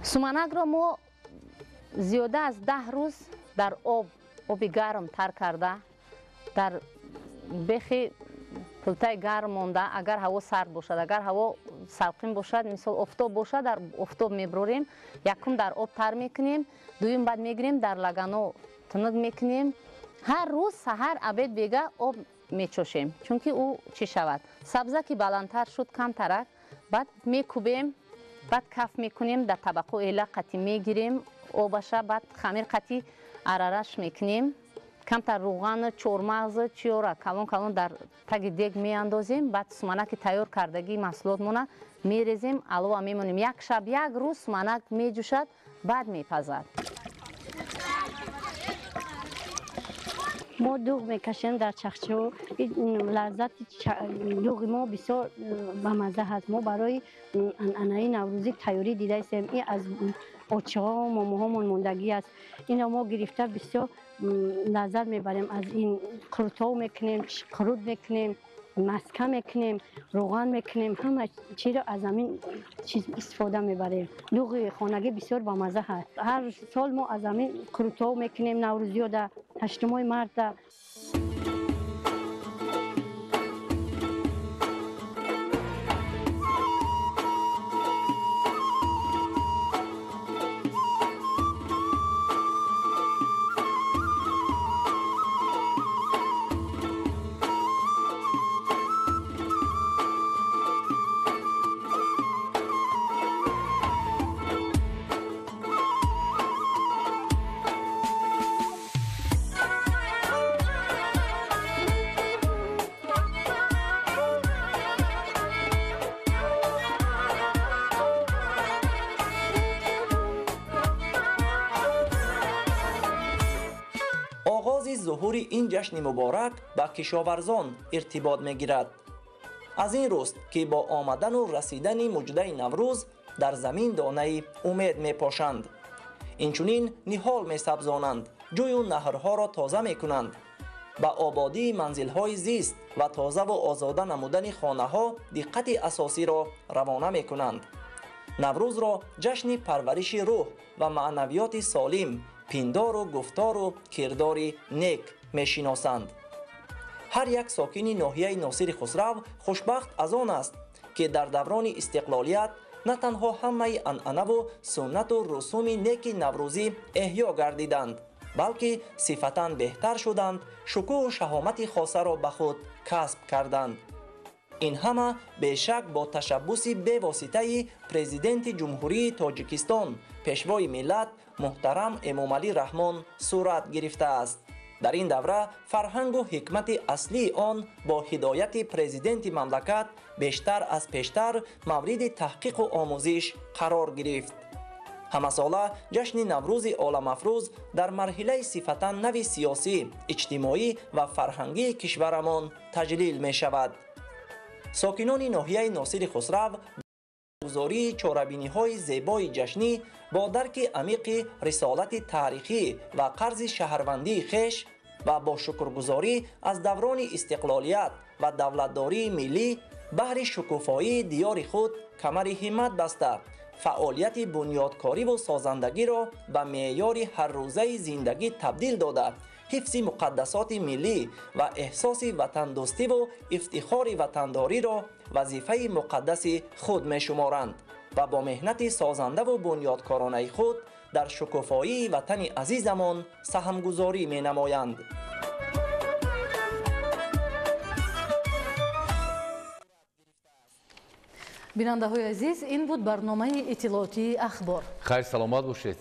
سومنک را ما زیاده از 10 روز در آب گرم تر کرده در بخی پلتای گرم مانده. اگر هوا سرد باشد، اگر هوا سلقین باشد، مثال آفتاب باشد، در آفتاب میبروریم، یکم در آب تر میکنیم، دویم بعد میگیریم در لگنو تنگ میکنیم. هر روز سحر ابد بیگه آب میچوشیم، چونکه او چی شود سبزه که بلندتر شد کم ترک، بعد میکوبیم، بعد کف میکنیم، در طبقه ایله قطی میگیریم آبشه، بعد خمیر قطی ارارش میکنیم، کمتر روغن چورمغز چیورا کلون کلون در تگ دیگ میاندازیم، بعد سومنک تیار کردگی محصولات مونه میریزیم، علاوه میمونیم. یک شب یک روز سومنک میجوشد، بعد میپزد. ما دوغ میکشیم در چخچه، لذت دوغ ما بسیار بامزه هست. ما برای انعنه نوروزی تیاری دیده استیم. این از آچه ها و مامه ها موندگی است. این ما گرفته بسیار لذت میبریم. از این قروتو میکنیم، قرود میکنیم، مسکه میکنیم، روغن میکنیم، همه چی را از همین چیز استفاده میبریم. دوغ خانگی بسیار بامزه هست. هر سال ما از همین قروتو میکنیم، نوروزی ها در 8 مارس. ظهور این جشن مبارک به کشاورزان ارتباط میگیرد. از این روز که با آمدن و رسیدن مژده نوروز در زمین دانه امید میپاشند. اینچنین نهال میسبزانند، جوی و نهرها را تازه میکنند، به آبادی منزلهای زیست و تازه و آزاده نمودن خانه ها دقت اساسی را روانه میکنند. نوروز را جشن پرورش روح و معنویات سالم، پندار و گفتار و کرداری نیک میشناسند. هر یک ساکن ناحیه ناصر خسرو خوشبخت از آن است که در دوران استقلالیت نه تنها همه انعنه و سنت و رسوم نیک نوروزی احیا گردیدند، بلکه صفتاً بهتر شدند، شکوه و شهامت خاصه را به خود کسب کردند. این همه بیشک با تشبوس به واسطه پرزیدنت جمهوری تاجیکستان پیشوای ملت محترم امامعلی رحمان صورت گرفته است. در این دوره فرهنگ و حکمت اصلی آن با هدایت پرزیدنت مملکت بیشتر از پیشتر مورد تحقیق و آموزش قرار گرفت. همه ساله جشن نوروز عالم افروز در مرحله صفتاً نو سیاسی، اجتماعی و فرهنگی کشورمان تجلیل می شود. ساکنان ناحیه ناصر خسرو گزاری چاره‌بینی‌های زیبای جشنی با درک عمیق رسالت تاریخی و قرض شهروندی خویش و با شکرگزاری از دوران استقلالیت و دولتداری ملی بهر شکوفایی دیار خود کمر همت بسته فعالیت بنیادکاری و سازندگی را به معیار هر روزه زندگی تبدیل داده حفظ مقدسات ملی و احساس وطن دوستی و افتخار وطنداری را وظیفه مقدس خود می شمارند و با مهنت سازنده و بنیادکارانه خود در شکوفایی وطن عزیزمان سهمگذاری می نمایند. بیننده های عزیز، این بود برنامه اطلاعاتی اخبار. خیر سلامت باشید.